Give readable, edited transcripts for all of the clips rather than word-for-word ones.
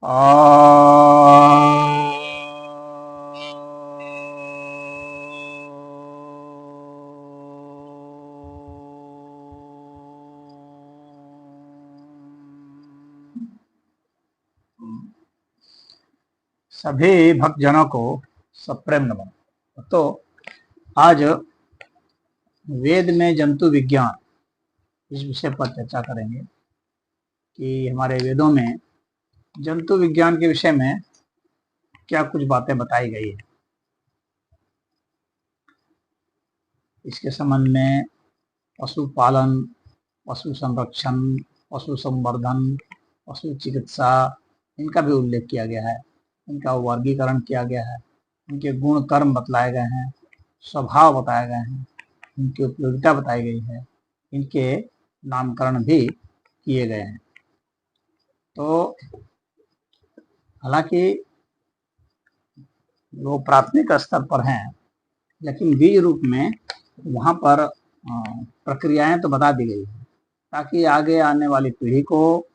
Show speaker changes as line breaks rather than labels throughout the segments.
आ सभी भक्तजनों को सप्रेम नमन। तो आज वेद में जंतु विज्ञान इस विषय पर चर्चा करेंगे कि हमारे वेदों में जंतु विज्ञान के विषय में क्या कुछ बातें बताई गई है। इसके संबंध में पशुपालन, पशु संरक्षण, पशु संवर्धन, पशु चिकित्सा, इनका भी उल्लेख किया गया है। इनका वर्गीकरण किया गया है, इनके गुण कर्म बतलाए गए हैं, स्वभाव बताए गए हैं, इनकी उपयोगिता बताई गई है, इनके नामकरण भी किए गए हैं। तो हालांकि वो प्राथमिक स्तर पर हैं, लेकिन बीज रूप में वहाँ पर प्रक्रियाएं तो बता दी गई है ताकि आगे आने वाली पीढ़ी को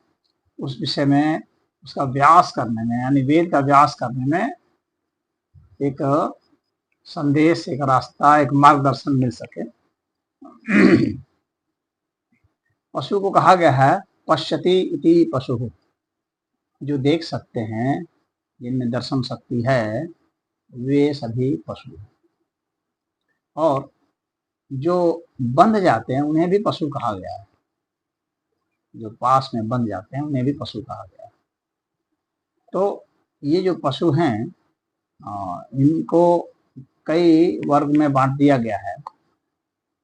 उस विषय में उसका व्यास करने में, यानी वेद का व्यास करने में एक संदेश, एक रास्ता, एक मार्गदर्शन मिल सके। पशु को कहा गया है पश्यति इति पशु, जो देख सकते हैं, जिनमें दर्शन शक्ति है, वे सभी पशु हैं। और जो बंध जाते हैं उन्हें भी पशु कहा गया है। जो पास में बंध जाते हैं उन्हें भी पशु कहा गया है। तो ये जो पशु हैं इनको कई वर्ग में बांट दिया गया है।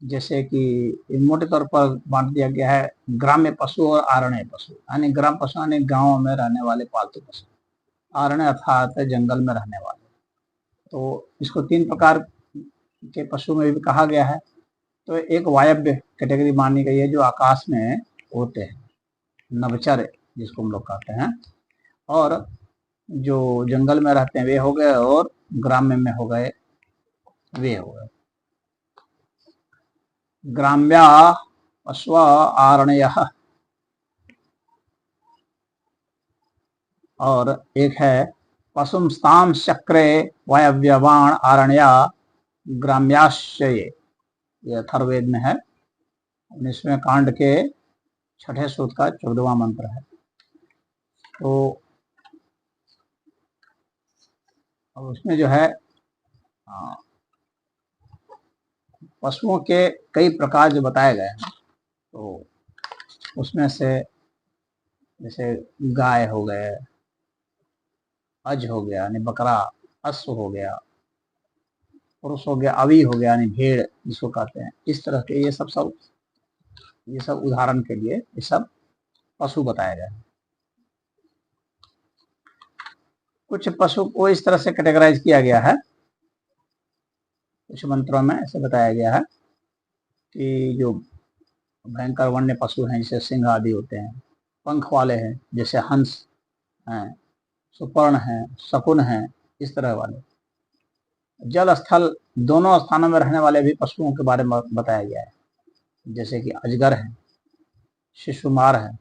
जैसे कि मोटे तौर पर बांट दिया गया है ग्राम्य पशु और आरण्य पशु। यानी ग्राम पशु यानी गाँव में रहने वाले पालतू पशु, आरण्य अर्थात जंगल में रहने वाले। तो इसको 3 प्रकार के पशु में भी कहा गया है। तो एक वायव्य कैटेगरी मानी गई है, जो आकाश में उड़ते हैं, नभचर जिसको हम लोग कहते हैं। और जो जंगल में रहते हैं वे हो गए, और ग्राम्य में हो गए वे हो गए। ग्राम्या अश्व आरण्यः, और एक है पशुंस्तां चक्रे वायव्यवाण आरण्या ग्राम्याश्चये। ये अथर्ववेद में है, 19वें कांड के 6ठे सूक्त का 14वां मंत्र है। तो उसमें जो है पशुओं के कई प्रकार जो बताए गए हैं। तो उसमें से जैसे गाय हो गए, अज हो गया यानी बकरा, अश्व हो गया, पुरुष हो गया, अवी हो गया यानी भेड़ जिसको कहते हैं। इस तरह के ये सब उदाहरण के लिए ये सब पशु बताए गए हैं। कुछ पशु को इस तरह से कैटेगराइज किया गया है, कुछ मंत्रों में ऐसे बताया गया है कि जो भयंकर वन्य पशु हैं जैसे सिंह आदि होते हैं, पंख वाले हैं जैसे हंस हैं, सुपर्ण हैं, शकुन हैं, इस तरह वाले। जल स्थल दोनों स्थानों में रहने वाले भी पशुओं के बारे में बताया गया है, जैसे कि अजगर है, शिशुमार है,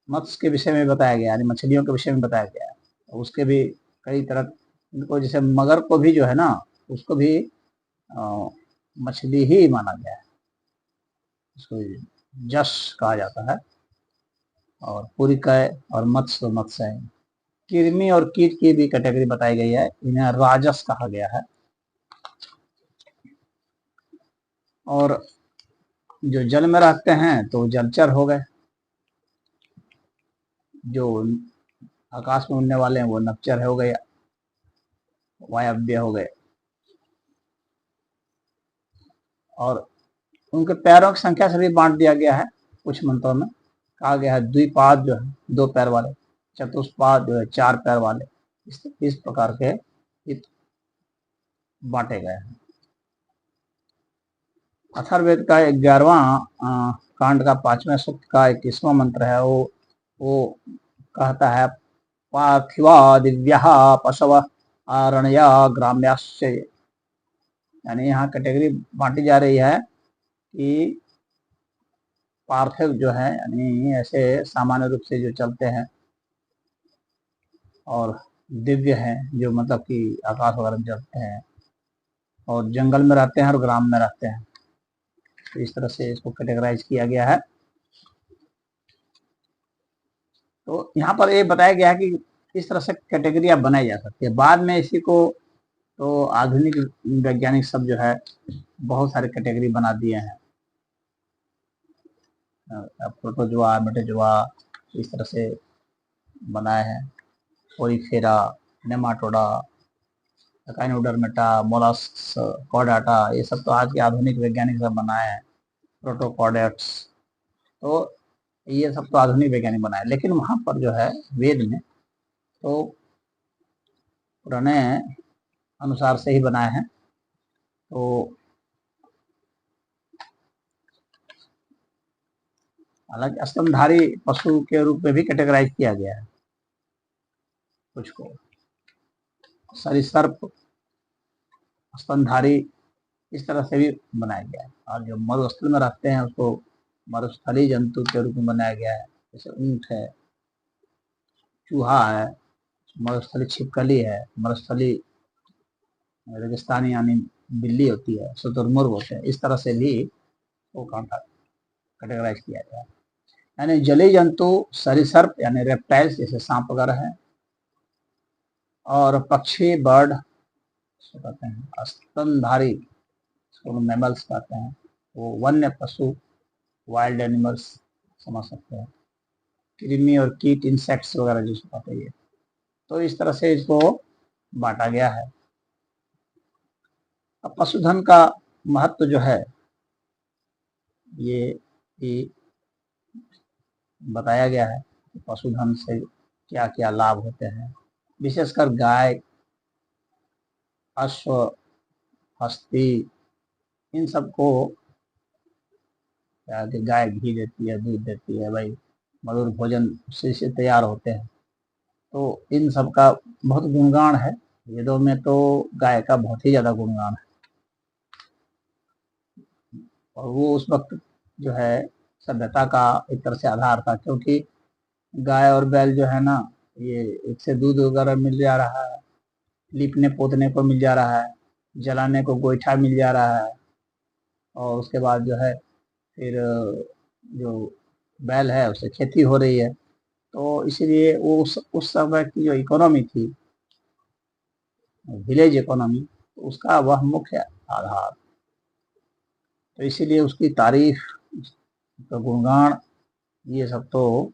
मत्स्य के विषय में बताया गया, यानी मछलियों के विषय में बताया गया है। उसके भी कई तरह, इनको जैसे मगर को भी जो है ना, उसको भी मछली ही माना गया है, उसको जस कहा जाता है। और पुरिकय और मत्स्य है। कृमि और कीट की भी कैटेगरी बताई गई है, इन्हें राजस कहा गया है। और जो जल में रहते हैं तो जलचर हो गए, जो आकाश में उड़ने वाले हैं वो नभचर हो गए, वायव्य हो गए। और उनके पैरों की संख्या से भी बांट दिया गया है। कुछ मंत्रों में कहा गया है द्विपाद जो है 2 पैर वाले, चतुष्पाद जो है 4 पैर वाले, इस प्रकार के बांटे गए हैं। अथर्ववेद का 11वां कांड का 5वें सूक्त का 21वां मंत्र है, वो कहता है पार्थिवा दिव्या पशव आरण्या ग्राम्याश्च। यानी यहाँ कैटेगरी बांटी जा रही है कि पार्थिव जो है यानी ऐसे सामान्य रूप से जो चलते हैं, और दिव्य हैं जो मतलब कि आकाश वगैरह में चलते हैं, और जंगल में रहते हैं और ग्राम में रहते हैं। तो इस तरह से इसको कैटेगराइज किया गया है। तो यहाँ पर ये बताया गया है कि इस तरह से कैटेगरियाँ बनाई जा सकती है। बाद में इसी को तो आधुनिक वैज्ञानिक सब जो है बहुत सारे कैटेगरी बना दिए हैं, प्रोटोजोआ, मेटाजोआ, इस तरह से बनाए हैं। पोरीफेरा, नेमाटोडा, काइनोडर्मेटा, मोलस्क्स, कॉर्डाटा, ये सब तो आज के आधुनिक वैज्ञानिक सब बनाए हैं। प्रोटोकॉर्डेट्स, तो ये सब तो आधुनिक वैज्ञानिक बनाए। लेकिन वहाँ पर जो है वेद में तो पुराने अनुसार से ही बनाए हैं। तो हालांकि स्तनधारी पशु के रूप में भी कैटेगराइज किया गया है कुछ को। सरीसर्प, स्तनधारी, इस तरह से भी बनाया गया है। और जो मरुस्थल में रहते हैं उसको मरुस्थली जंतु के रूप में बनाया गया है। जैसे ऊंट है, चूहा है, मरुस्थली छिपकली है, मरुस्थली रेगिस्तानी यानी बिल्ली होती है, शुतुरमुर्ग होते हैं। इस तरह से भी वो कैटेगराइज किया गया है। यानी जलीय जंतु सरीसर्प यानी रेप्टाइल्स जैसे सांप वगैरह है, और पक्षी बर्ड कहते हैं, स्तनधारी मैमल्स कहते हैं, वो वन्य पशु वाइल्ड एनिमल्स समझ सकते हैं। कृमि और कीट इंसेक्ट्स वगैरह जिसको कहते हैं। तो इस तरह से इसको बांटा गया है। अब पशुधन का महत्व जो है ये बताया गया है कि पशुधन से क्या क्या लाभ होते हैं। विशेषकर गाय, अश्व, हस्ती, इन सबको गाय घी देती है, दूध देती है, भाई मधुर भोजन से तैयार होते हैं। तो इन सब का बहुत गुणगान है। वेदों में तो गाय का बहुत ही ज्यादा गुणगान है। और वो उस वक्त जो है सभ्यता का एक तरह से आधार था, क्योंकि गाय और बैल जो है ना, ये एक से दूध वगैरह मिल जा रहा है, लीपने पोतने को मिल जा रहा है, जलाने को गोईठा मिल जा रहा है, और उसके बाद जो है फिर जो बैल है उससे खेती हो रही है। तो इसीलिए वो उस समय की जो इकोनॉमी थी, विलेज इकोनॉमी, तो उसका वह मुख्य आधार। तो इसीलिए उसकी तारीफ, तो गुणगान, ये सब तो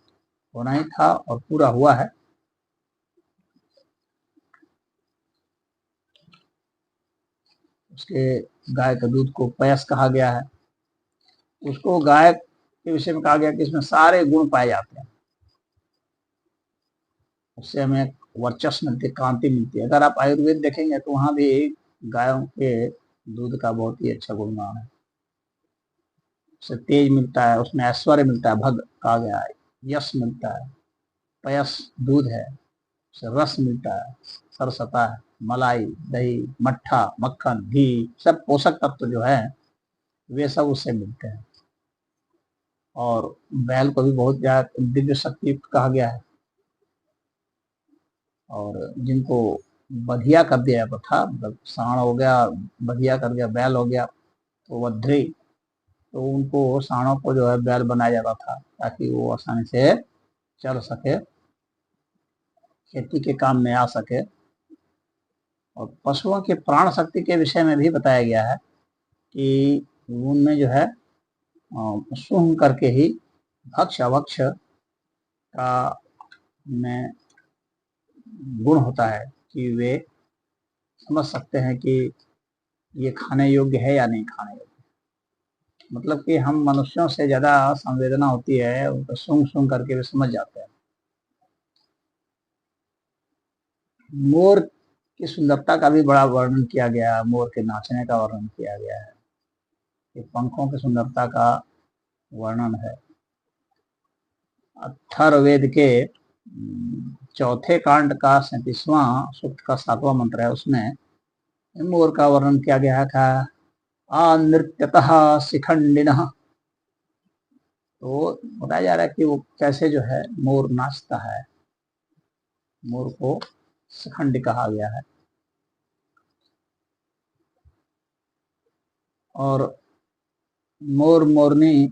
होना ही था और पूरा हुआ है। उसके गाय के दूध को पयस कहा गया है। उसको गाय के विषय में कहा गया कि इसमें सारे गुण पाए जाते हैं, उससे हमें वर्चस्व मिलती है, कांति मिलती है। अगर आप आयुर्वेद देखेंगे तो वहां भी गायों के दूध का बहुत ही अच्छा गुणगान है। उससे तेज मिलता है, उसमें ऐश्वर्य मिलता है, भग कहा गया है, यश मिलता है। पयस दूध है, उससे रस मिलता है, सरसता है, मलाई, दही, मट्ठा, मक्खन, घी, सब पोषक तत्व जो है वे सब उससे मिलते हैं। और बैल को भी बहुत ज्यादा दिव्य शक्ति कहा गया है। और जिनको बधिया कर दिया था, मतलब सांड हो गया, बधिया कर दिया, बैल हो गया, तो वध्री, तो उनको सांडों को जो है बैल बनाया जाता था ताकि वो आसानी से चल सके, खेती के काम में आ सके। और पशुओं की प्राण शक्ति के विषय में भी बताया गया है कि उनमें जो है सूंघ करके ही भक्ष अभक्ष का में गुण होता है कि वे समझ सकते हैं कि ये खाने योग्य है या नहीं खाने योग्य। मतलब कि हम मनुष्यों से ज्यादा संवेदना होती है, उनको सूंघ सूंघ करके वे समझ जाते हैं। मोर की सुंदरता का भी बड़ा वर्णन किया गया है, मोर के नाचने का वर्णन किया गया है, कि पंखों की सुंदरता का वर्णन है। अथर्ववेद के चौथे कांड का 37वां सूक्त का 7वां मंत्र है, उसमें मोर का वर्णन किया गया था। आ नृत्यतः शिखंडिनः तो बताया जा रहा है कि वो कैसे जो है मोर नाचता है, मोर को शिखंडी कहा गया है। और मोर मोरनी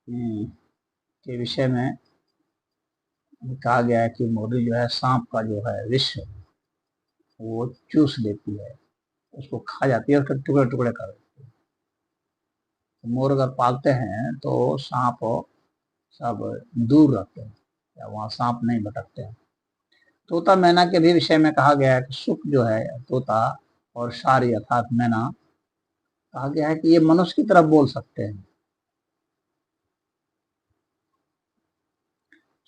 के विषय में कहा गया है कि मोरनी जो है सांप का जो है विष वो चूस लेती है, उसको खा जाती है और फिर टुकड़े टुकड़े कर देती है। तो मोर अगर पालते हैं तो सांप सब दूर रहते हैं या वहाँ सांप नहीं भटकते हैं। तोता मैना के भी विषय में कहा गया है कि सुख जो है तोता और शारी अर्थात मैना, कहा गया है कि ये मनुष्य की तरफ बोल सकते हैं।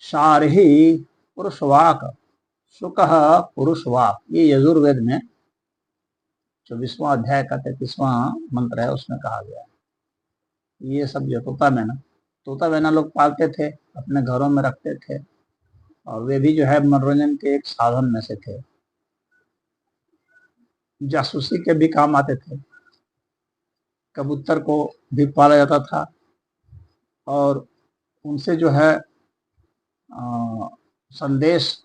शारही पुरुषवाक, सुख पुरुषवाक, ये यजुर्वेद में 24वां अध्याय का 33वां मंत्र है, उसमें कहा गया है। ये सब जो तोता मैना लोग पालते थे, अपने घरों में रखते थे, और वे भी जो है मनोरंजन के एक साधन में से थे। जासूसी के भी काम आते थे। कबूतर को भी पाला जाता था और उनसे जो है संदेश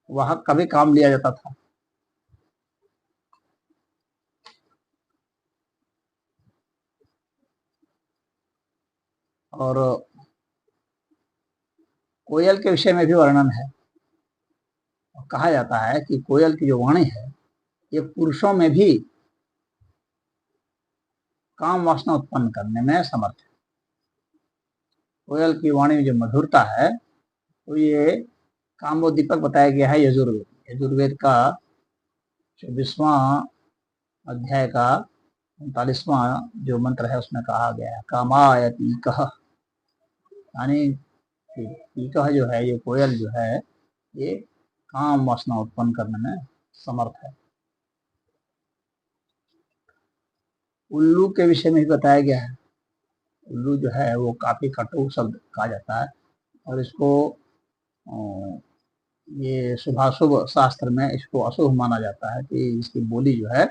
वाहक का भी काम लिया जाता था। और कोयल के विषय में भी वर्णन है। कहा जाता है कि कोयल की जो वाणी है ये पुरुषों में भी काम वासना उत्पन्न करने में समर्थ है। कोयल की वाणी में जो मधुरता है तो ये कामोद्दीपक बताया गया है यजुर्वेद का 24वां अध्याय का 39वां जो मंत्र है उसमें कहा गया है कामायति कह, यानी ईकह जो है ये कोयल जो है ये काम वासना उत्पन्न करने में समर्थ है। उल्लू के विषय में भी बताया गया है। उल्लू जो है वो काफी कटु शब्द कहा जाता है और इसको ये शुभाशुभ शास्त्र में इसको अशुभ माना जाता है कि इसकी बोली जो है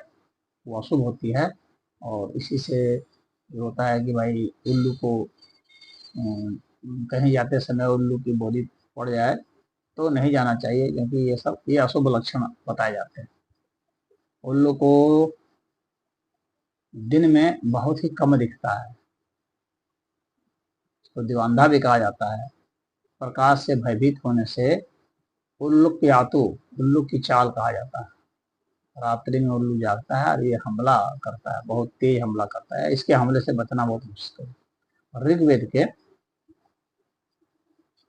वो अशुभ होती है। और इसी से होता है कि भाई उल्लू को कहीं जाते समय उल्लू की बोली पड़ जाए तो नहीं जाना चाहिए, क्योंकि ये अशुभ लक्षण बताए जाते हैं। उल्लू को दिन में बहुत ही कम दिखता है, तो दिवांधा भी कहा जाता है। प्रकाश से भयभीत होने से उल्लुक्यातु, उल्लू की चाल कहा जाता है। रात्रि में उल्लू जागता है और ये हमला करता है, बहुत तेज हमला करता है, इसके हमले से बचना बहुत मुश्किल है। ऋग्वेद के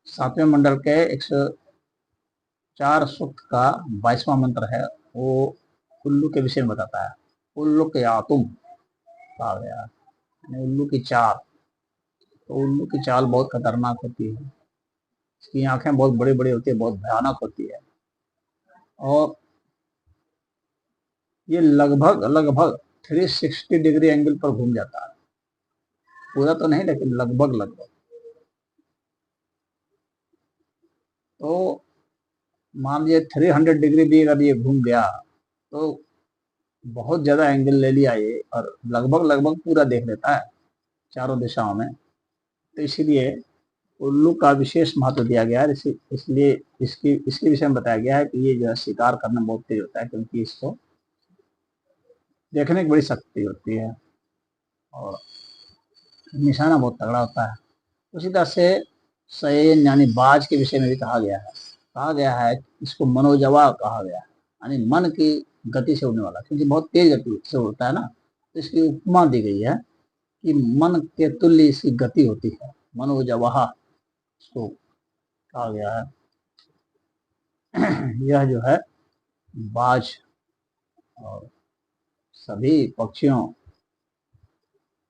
7वें मंडल के 104 सूक्त का 22वां मंत्र है, वो उल्लू के विषय में बताता है। उल्लू के आतुम कहा गया, उल्लू की चाल। तो उल्लू की चाल बहुत खतरनाक होती है, इसकी आंखें बहुत बड़ी बड़ी होती है, बहुत भयानक होती है, और ये लगभग लगभग 360 डिग्री एंगल पर घूम जाता है। पूरा तो नहीं लेकिन लगभग लगभग। तो मान लीजिए 300 डिग्री भी अगर ये घूम गया तो बहुत ज्यादा एंगल ले लिया ये, और लगभग लगभग पूरा देख लेता है चारों दिशाओं में। तो इसीलिए उल्लू का विशेष महत्व दिया गया है। इसलिए इसके विषय में बताया गया है कि ये जो है शिकार करना बहुत तेज होता है, क्योंकि इसको देखने की बड़ी शक्ति होती है और निशाना बहुत तगड़ा होता है। उसी तरह से सैन यानी बाज के विषय में भी कहा गया है इसको मनोजवा कहा गया है, यानी मन की गति से उड़ने वाला, क्योंकि बहुत तेज गति से उड़ता है ना, तो इसकी उपमा दी गई है कि मन के तुल्य इसकी गति होती है, मनोजवा इसको कहा गया है। यह जो है बाज और सभी पक्षियों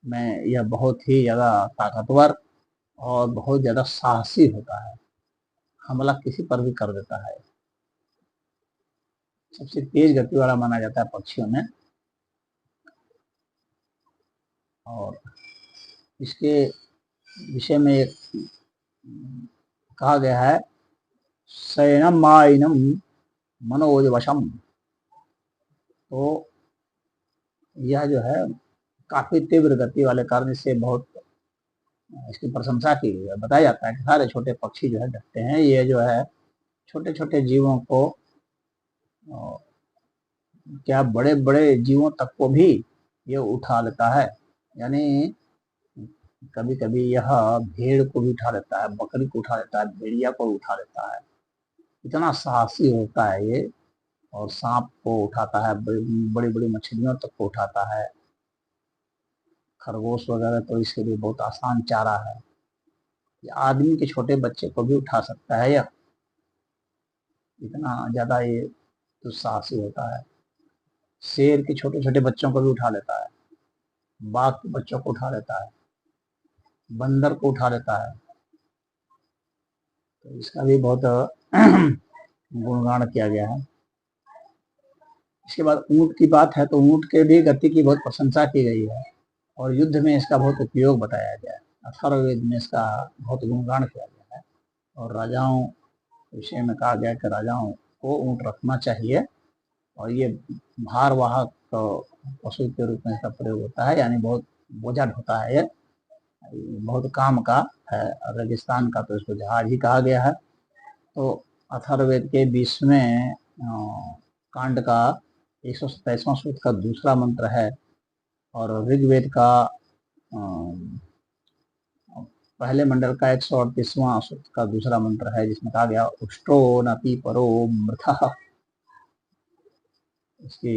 में यह बहुत ही ज्यादा ताकतवर और बहुत ज्यादा साहसी होता है, हमला किसी पर भी कर देता है। सबसे तेज गति वाला माना जाता है पक्षियों में। और इसके विषय में एक कहा गया है शयनम माइनम मनोजवशम। तो यह जो है काफी तीव्र गति वाले कारण इससे बहुत इसकी प्रशंसा की गई है। बताया जाता है कि सारे छोटे पक्षी जो है डरते हैं, ये जो है छोटे छोटे जीवों को, क्या बड़े बड़े जीवों तक को भी ये उठा लेता है। यानी कभी कभी यह भेड़ को भी उठा लेता है, बकरी को उठा लेता है, भेड़िया को उठा लेता है। इतना साहसी होता है ये। और सांप को उठाता है, बड़ी बड़ी मछलियों तक को उठाता है। खरगोश वगैरह तो इसके लिए बहुत आसान चारा है। ये आदमी के छोटे बच्चे को भी उठा सकता है यह, इतना ज्यादा ये दुस्साहसी होता है। शेर के छोटे छोटे बच्चों को भी उठा लेता है, बाघ के बच्चों को उठा लेता है, बंदर को उठा लेता है। तो इसका भी बहुत गुणगान किया गया है। इसके बाद ऊंट की बात है, तो ऊंट के भी गति की बहुत प्रशंसा की गई है और युद्ध में इसका बहुत उपयोग बताया गया है। अथर्ववेद में इसका बहुत गुणगान किया गया है। और राजाओं विषय में कहा गया कि राजाओं को ऊंट रखना चाहिए और ये भारवाहक पशु के रूप में इसका प्रयोग होता है। यानी बहुत बोझा ढोता है ये, बहुत काम का है। रेगिस्तान का तो इसको जहाज ही कहा गया है। तो अथर्ववेद के 20वें कांड का 127वां सूक्त का दूसरा मंत्र है और ऋग्वेद का पहले मंडल का 138वां सूक्त का दूसरा मंत्र है, जिसमें कहा गया उष्टो नपि परो मृथः। इसकी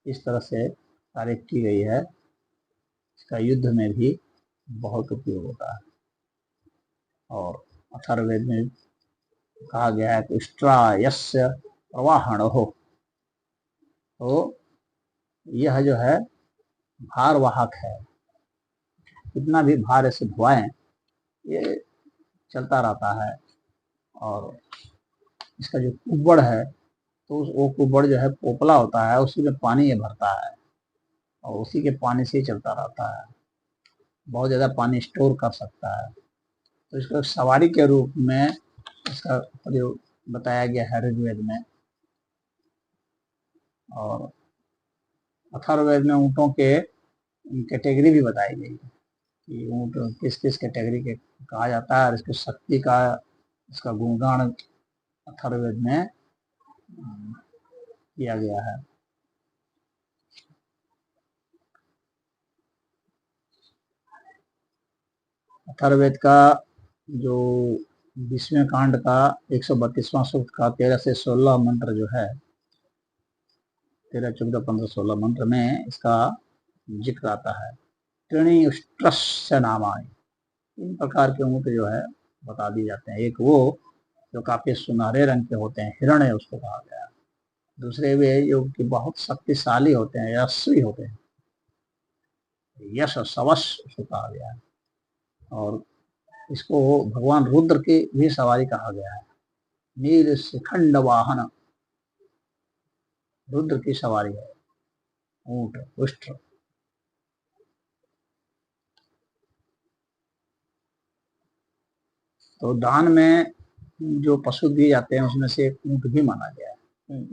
इस तरह से तारीफ की गई है। इसका युद्ध में भी बहुत उपयोग होता है। और अथर्ववेद में कहा गया है कि उष्ट्रा यस्य प्रवाहण हो, तो यह जो है भारवाहक है। कितना भी भार ऐसे ढुआएं ये चलता रहता है। और इसका जो कुब्बड़ है, तो वो कुब्बड़ जो है पोपला होता है, उसी में पानी ये भरता है और उसी के पानी से ही चलता रहता है। बहुत ज़्यादा पानी स्टोर कर सकता है। तो इसको सवारी के रूप में इसका प्रयोग बताया गया है ऋग्वेद में। और अथर्ववेद में ऊँटों के कैटेगरी भी बताई गई है कि ऊँट किस किस कैटेगरी के कहा जाता है और इसकी शक्ति का, इसका गुणगान अथर्ववेद में किया गया है। अथर्ववेद का जो 20वें कांड का 132वां सूक्त का 13 से 16 मंत्र जो है, 13, 14, 15, 16 मंत्र में इसका जिक्र आता है। त्रिणी उष्ट्रस्य नामानि, 3 प्रकार के ऊँट जो है बता दिए जाते हैं। एक वो जो काफी सुनहरे रंग के होते हैं, हिरण्य उसको कहा गया है। दूसरे वे जो कि बहुत शक्तिशाली होते हैं, यशस्वी होते हैं, यश सवश उसको कहा गया है। और इसको भगवान रुद्र की भी सवारी कहा गया है। नील शिखंड वाहन, रुद्र की सवारी है ऊंट उष्ट्र। तो दान में जो पशु दिए जाते हैं उसमें से एक ऊंट भी माना गया है।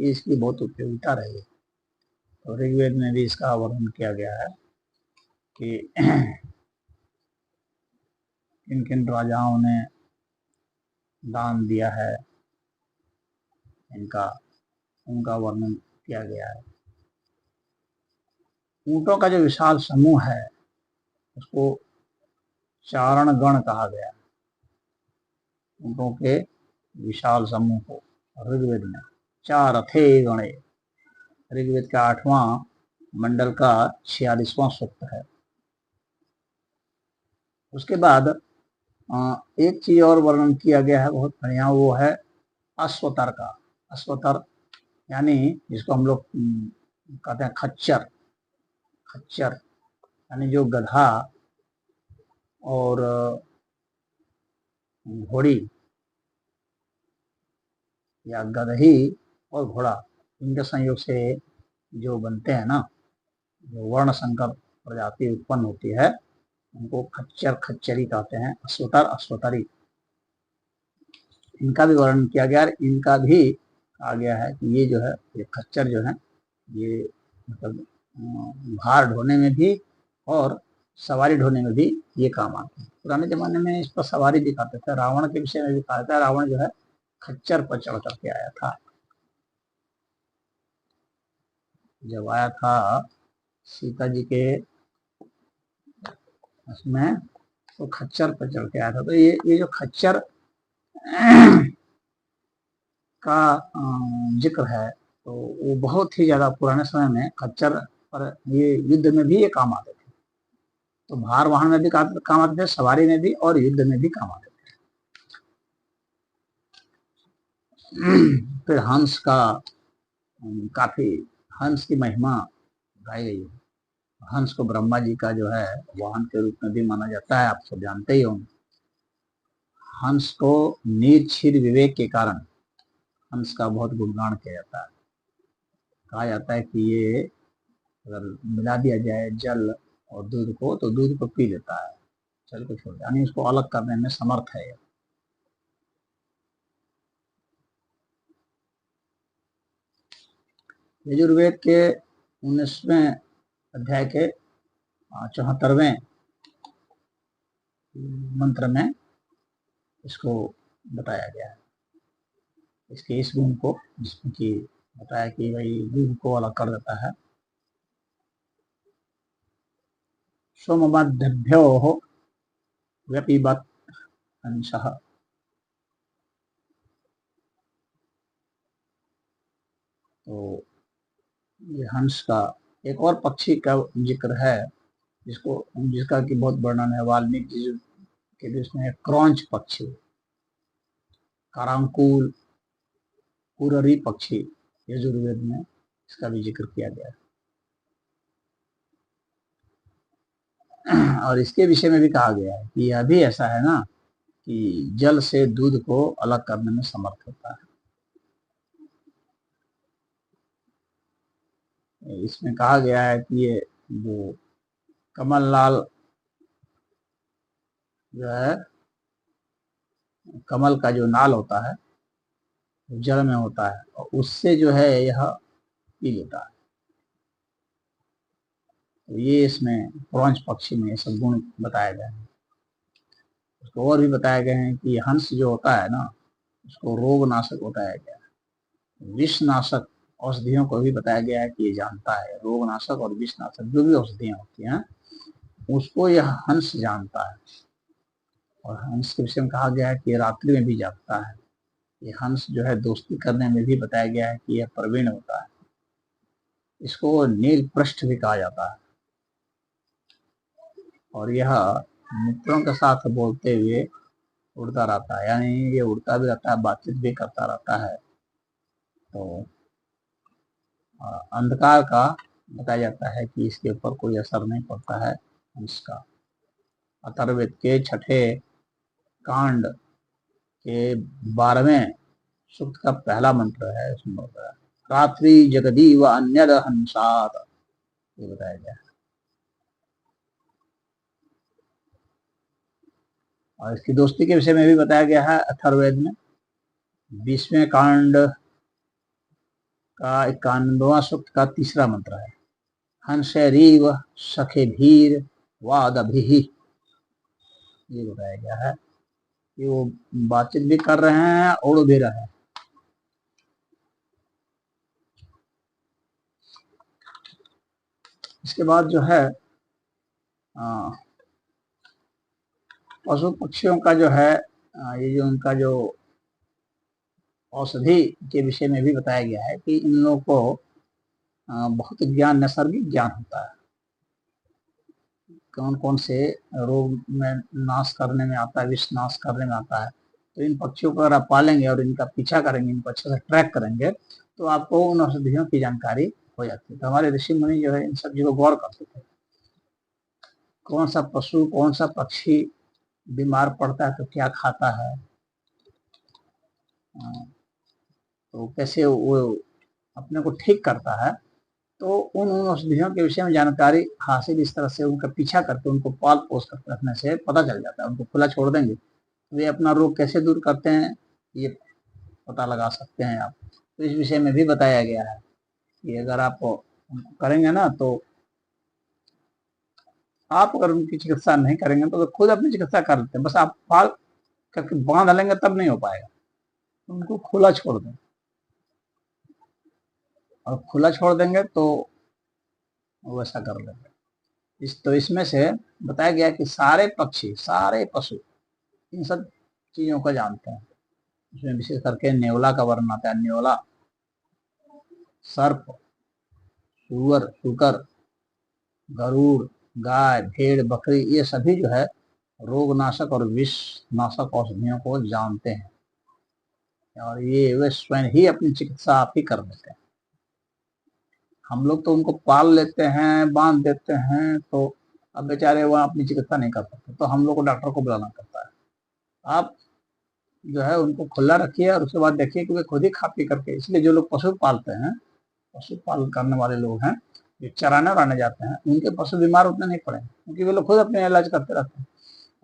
इसकी बहुत उपयोगिता रही है। तो ऋग्वेद में भी इसका वर्णन किया गया है कि किन किन राजाओं ने दान दिया है, इनका उनका वर्णन किया गया है। ऊंटों का जो विशाल समूह है उसको चारण गण कहा गया है। ऊंटों के विशाल समूह को ऋग्वेद में चार थे गणे, ऋग्वेद का 8वां मंडल का 46वां सूक्त है। उसके बाद एक चीज और वर्णन किया गया है बहुत बढ़िया, वो है अश्वतर का। अश्वतर यानी जिसको हम लोग कहते हैं खच्चर। खच्चर यानी जो गधा और घोड़ी या गदही और घोड़ा, इनके संयोग से जो बनते हैं ना, जो वर्ण संकर प्रजाति उत्पन्न होती है, उनको खच्चर खच्चरी कहते हैं, अश्वतर अश्वतरी। इनका भी वर्णन किया गया। इनका भी कहा गया है कि ये जो है, ये खच्चर जो है, ये मतलब भार ढोने में भी और सवारी ढोने में भी ये काम आते हैं। पुराने जमाने में इस पर सवारी दिखाते थे। रावण के विषय में भी कहा था, रावण जो है खच्चर पर चढ़ करके आया था। जब आया था सीता जी के उसमें, तो खच्चर पर चढ़ के आया था। तो ये जो खच्चर का जिक्र है, तो वो बहुत ही ज्यादा पुराने समय में खच्चर पर ये युद्ध में भी ये काम आते थे। तो भार वाहन में भी काम आते थे, सवारी में भी और युद्ध में भी काम आते थे। फिर हंस का काफी, हंस की महिमा गाई गई है। हंस को ब्रह्मा जी का जो है वाहन के रूप में भी माना जाता है, आप सब जानते ही होंगे। हंस को नीर विवेक के कारण हंस का बहुत गुणगान किया जाता है। कहा जाता है कि ये अगर मिला दिया जाए जल और दूध को, तो दूध को पी लेता है, जल को छोड़, यानी इसको अलग करने में समर्थ है। यजुर्वेद के 19वें अध्याय के 74वें मंत्र में इसको बताया गया है, इसके इस गुण को, जिसमें कि बताया कि भाई दूध को अलग कर देता है। सोममध्यभ्यो व्यपिबत हंसः। तो ये हंस का एक और पक्षी का जिक्र है, जिसका कि बहुत वर्णन है वाल्मीकि जी के भी उसमें। क्रॉन्च पक्षी, कारांकुल, कुररी पक्षी, यजुर्वेद में इसका भी जिक्र किया गया है। और इसके विषय में भी कहा गया है कि यह भी ऐसा है ना कि जल से दूध को अलग करने में समर्थ होता है। इसमें कहा गया है कि ये जो कमल लाल जो है, कमल का जो नाल होता है जल में होता है, और उससे जो है यह पी लेता है। तो ये इसमें क्रॉन्च पक्षी में ये सब गुण बताए गए हैं। उसको और भी बताया गया है कि हंस जो होता है ना, उसको रोग नाशक बताया गया है। विष नाशक औषधियों को भी बताया गया है कि ये जानता है। रोग नाशक और विष नाशक जो भी औषधियां होती हैं, उसको यह हंस जानता है। और हंस के विषय में कहा गया है कि ये रात्रि में भी जागता है। ये हंस जो है दोस्ती करने में भी बताया गया है कि यह प्रवीण होता है। इसको नील पृष्ठ भी कहा जाता है। और यह मित्रों के साथ बोलते हुए उड़ता रहता है, यानी ये उड़ता भी रहता है, बातचीत भी करता रहता है। तो अंधकार का बताया जाता है कि इसके ऊपर कोई असर नहीं पड़ता है इसका। अथर्ववेद के 6ठे कांड के 12वें सूक्त का पहला मंत्र है, इसमें होता है रात्रि जगदी व अन्यद हंसात, ये बताया गया है। और इसकी दोस्ती के विषय में भी बताया गया है अथर्ववेद में। 20वें कांड का 91वां सूक्त का तीसरा मंत्र है हंसरीव सखे भीर वादभिः, ये बताया गया है कि वो बातचीत भी कर रहे हैं, उड़ भी रहे हैं। इसके बाद जो है पशु पक्षियों का जो है, ये जो उनका जो औषधि के विषय में भी बताया गया है कि इन लोगों को बहुत ज्ञान, नैसर्गिक ज्ञान होता है। कौन कौन से रोग में नाश करने में आता है, विष नाश करने में आता है। तो इन पक्षियों को अगर आप पालेंगे और इनका पीछा करेंगे, इनको अच्छे से ट्रैक करेंगे, तो आपको उन औषधियों की जानकारी हो जाती है। तो हमारे ऋषि मुनि जो है इन सब चीजों को गौर करते थे। कौन सा पशु, कौन सा पक्षी बीमार पड़ता है तो क्या खाता है, तो कैसे वो अपने को ठीक करता है। तो उन औषधियों के विषय में जानकारी हासिल इस तरह से उनका पीछा करके, उनको पाल पोस करके रखने से पता चल जाता है। उनको खुला छोड़ देंगे तो वे अपना रोग कैसे दूर करते हैं, ये पता लगा सकते हैं आप। तो इस विषय में भी बताया गया है कि अगर आप करेंगे ना, तो आप अगर उनकी चिकित्सा नहीं करेंगे तो वे खुद अपनी चिकित्सा कर लेते हैं, बस आप पाल करके बांध लेंगे तब नहीं हो पाएगा। उनको खुला छोड़ दें, और खुला छोड़ देंगे तो वो ऐसा कर लेंगे। तो इसमें से बताया गया कि सारे पक्षी, सारे पशु इन सब चीजों को जानते हैं। इसमें विशेष करके नेवला का वर्णन आता है। नेवला, सर्प, सुअर, शुकर, गरुड़, गाय, भेड़, बकरी, ये सभी जो है रोगनाशक और विष नाशक औषधियों को जानते हैं, और ये वे स्वयं ही अपनी चिकित्सा आप ही कर देते हैं। हम लोग तो उनको पाल लेते हैं, बांध देते हैं, तो अब बेचारे वहाँ अपनी चिकित्सा नहीं कर सकते, तो हम लोग को डॉक्टर को बुलाना पड़ता है। आप जो है उनको खुला रखिए और उसके बाद देखिए कि वे खुद ही खा पी करके, इसलिए जो लोग पशु पालते हैं, पशु पालन करने वाले लोग हैं, जो चराने वराने जाते हैं, उनके पशु बीमार उतने नहीं पड़े, क्योंकि वे लोग खुद अपने इलाज करते रहते हैं।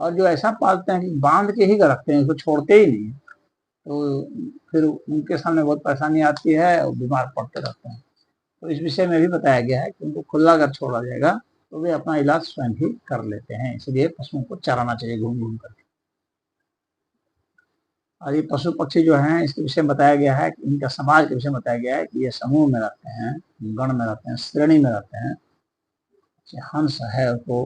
और जो ऐसा पालते हैं कि बांध के ही रखते हैं, इसको छोड़ते ही नहीं, तो फिर उनके सामने बहुत परेशानी आती है और बीमार पड़ते रहते हैं। तो इस विषय में भी बताया गया है कि उनको खुला अगर छोड़ा जाएगा तो वे अपना इलाज स्वयं ही कर लेते हैं, इसलिए पशुओं को चराना चाहिए घूम घूम करके। और ये पशु पक्षी जो हैं, इसके विषय में बताया गया है कि इनका समाज के विषय में बताया गया है कि ये समूह में रहते हैं, गण में रहते हैं, श्रेणी में रहते हैं। हंस है उसको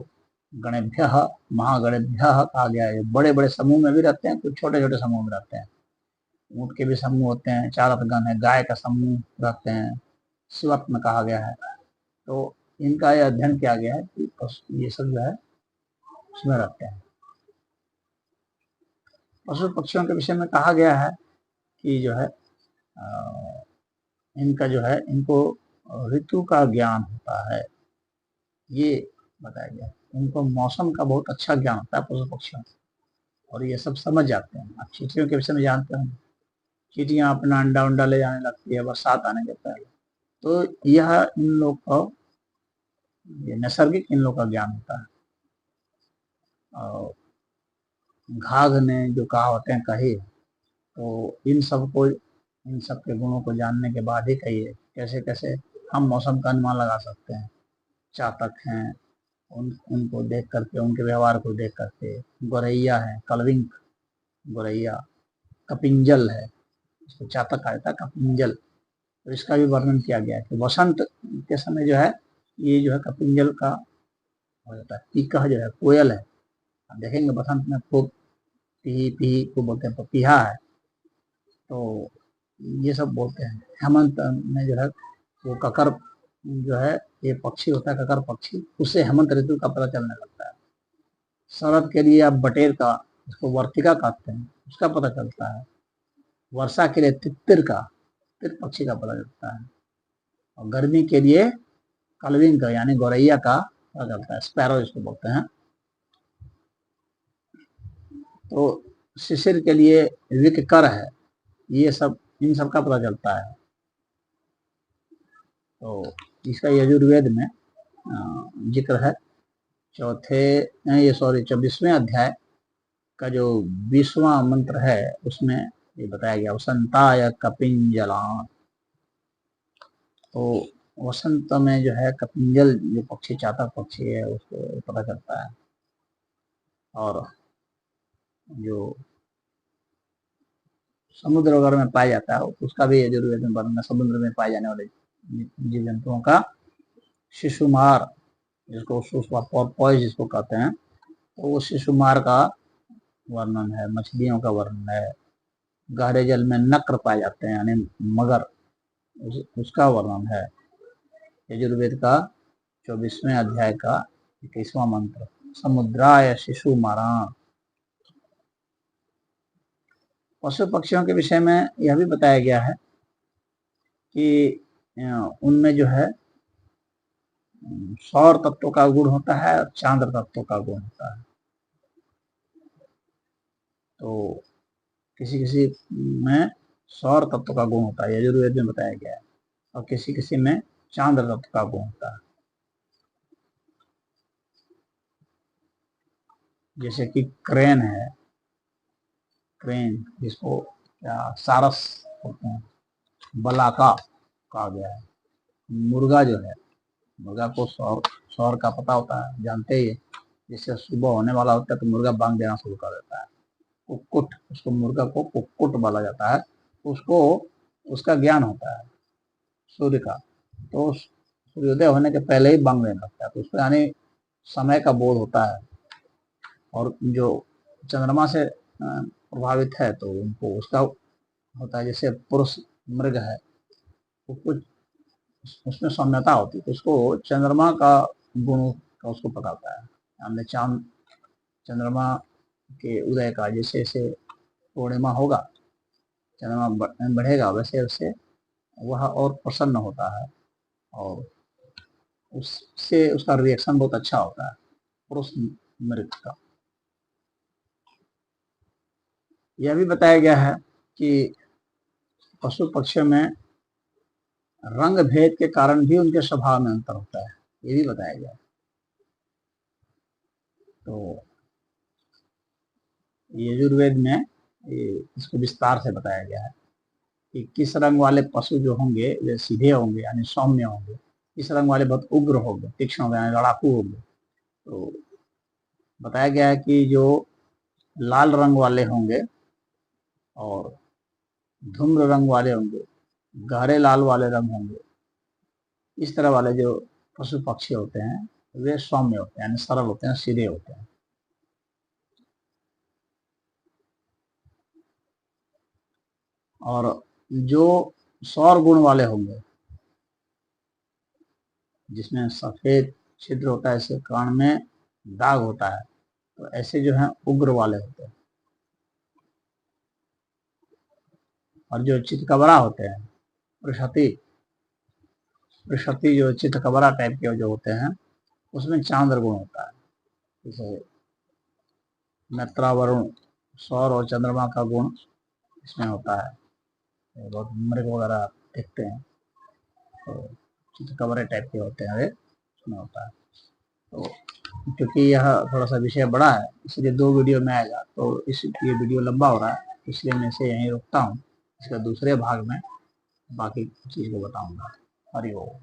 गणेभ्य, महागणेभ्य कहा गया है। बड़े बड़े समूह में भी रहते हैं, कुछ छोटे छोटे समूह में रहते हैं। ऊँट के भी समूह होते हैं, चारतगण है, गाय का समूह रहते हैं, शिवत्म कहा गया है। तो इनका यह अध्ययन किया गया है कि ये सब जो है उसमें रहते हैं। पशु पक्षियों के विषय में कहा गया है कि जो है इनका जो है, इनको ऋतु का ज्ञान होता है, ये बताया गया। इनको मौसम का बहुत अच्छा ज्ञान होता है पशु पक्षियों को, और ये सब समझ जाते हैं। आप चींटियों के विषय में जानते हैं, चींटियां अपना अंडा उंडा ले जाने लगती है बरसात आने के पहले, तो यह इन लोग को, ये नैसर्गिक इन लोग का ज्ञान होता है। और घाघ ने जो कहा होते हैं कही, तो इन सब को, इन सब के गुणों को जानने के बाद ही कहिए कैसे कैसे हम मौसम का अनुमान लगा सकते हैं। चातक हैं, उनको देख करके, उनके व्यवहार को देख करके। गोरैया है, कलविंक गोरैया, कपिंजल है, इसको चातक कहा जाता है, कपिंजल। तो इसका भी वर्णन किया गया है कि वसंत के समय जो है, ये जो है कपिंजल का हो जाता है। पीकह जो है कोयल है, आप देखेंगे बसंत में खूब पी पी को बोलते हैं, पपीहा है, तो ये सब बोलते हैं। हेमंत में जो है वो ककर जो है, ये पक्षी होता है ककर पक्षी, उससे हेमंत ऋतु का पता चलने लगता है। शरद के लिए आप बटेर का, इसको वर्तिका कहते हैं, उसका पता चलता है। वर्षा के लिए तितिर का, तितर पक्षी का पता चलता है। और गर्मी के लिए कलविंग का यानी गौरैया का पता चलता है, स्पैरो इसको बोलते हैं। तो शिशिर के लिए विककर है, ये सब, इन सब का पता चलता है। तो इसका यजुर्वेद में जिक्र है। ये 24वें अध्याय का जो 20वां मंत्र है, उसमें ये बताया गया वसंताय कपिंजला। तो वसंत में जो है कपिंजल जो पक्षी, चातक पक्षी है, उसको पता चलता है। और जो समुद्र वगैरह में पाया जाता है, उसका भी यजुर्वेद में वर्णन है। समुद्र में पाए जाने वाले जीव जंतुओं का शिशुमार, जिसको पॉर्पॉइज जिसको कहते हैं, तो वो शिशुमार का वर्णन है। मछलियों का वर्णन है। गहरे जल में नक्र पाए जाते हैं यानी मगर, उसका वर्णन है। यजुर्वेद का 24वें अध्याय का 21वां मंत्र, समुद्राय शिशुमारा। पशु पक्षियों के विषय में यह भी बताया गया है कि उनमें जो है सौर तत्व का गुण होता है और चांद्र तत्व का गुण होता है। तो किसी किसी में सौर तत्व का गुण होता है, यजुर्वेद में बताया गया है, और किसी किसी में चांद्र तत्व का गुण होता है। जैसे कि क्रेन है, क्रेन जिसको क्या सारस होते हैं, बलाका कहा गया है। मुर्गा जो है, मुर्गा को शौर का पता होता है, जानते ही है। जैसे सुबह होने वाला होता है तो मुर्गा बांग देना शुरू कर देता है। कुक्कुट, उसको मुर्गा को कुक्कुट बोला जाता है। उसको उसका ज्ञान होता है सूर्य का, तो सूर्योदय होने के पहले ही बांग देने लगता है, तो उसको यानी समय का बोध होता है। और जो चंद्रमा से प्रभावित है तो उनको उसका होता है। जैसे पुरुष मृग है, तो कुछ उसमें सौम्यता होती है, तो उसको चंद्रमा का गुण का उसको पता होता है। हमने चांद चंद्रमा के उदय का, जैसे जैसे पूर्णिमा होगा, चंद्रमा बढ़ेगा, वैसे वैसे वह और प्रसन्न होता है और उससे उसका रिएक्शन बहुत अच्छा होता है पुरुष मृग का। यह भी बताया गया है कि पशु पक्षियों में रंग भेद के कारण भी उनके स्वभाव में अंतर होता है, ये भी बताया गया है। तो यजुर्वेद में इसको विस्तार से बताया गया है कि किस रंग वाले पशु जो होंगे वे सीधे होंगे यानी सौम्य होंगे, किस रंग वाले बहुत उग्र होंगे, तीक्ष्ण होंगे यानी लड़ाकू होंगे। तो बताया गया है कि जो लाल रंग वाले होंगे और धूम्र रंग वाले होंगे, गहरे लाल वाले रंग होंगे, इस तरह वाले जो पशु पक्षी होते हैं वे सौम्य होते हैं यानी सरल होते हैं, सीधे होते हैं। और जो सौर गुण वाले होंगे, जिसमें सफेद छिद्र होता है, ऐसे कान में दाग होता है, तो ऐसे जो है उग्र वाले होते हैं। और जो चितकबरा होते हैं, पृषति पृषति जो चितकबरा टाइप के जो होते हैं, उसमें चांद्र गुण होता है। जैसे नेत्रावरुण, सौर और चंद्रमा का गुण इसमें होता है, बहुत मृग वगैरह दिखते हैं, तो चितकबरे टाइप के होते हैं, इसमें होता है। तो क्योंकि यह थोड़ा सा विषय बड़ा है, इसलिए 2 वीडियो में आएगा, तो ये वीडियो लंबा हो रहा है, इसलिए मैं इसे यहीं रोकता हूँ। इसके दूसरे भाग में बाकी चीज़ को बताऊंगा। हरि ओम।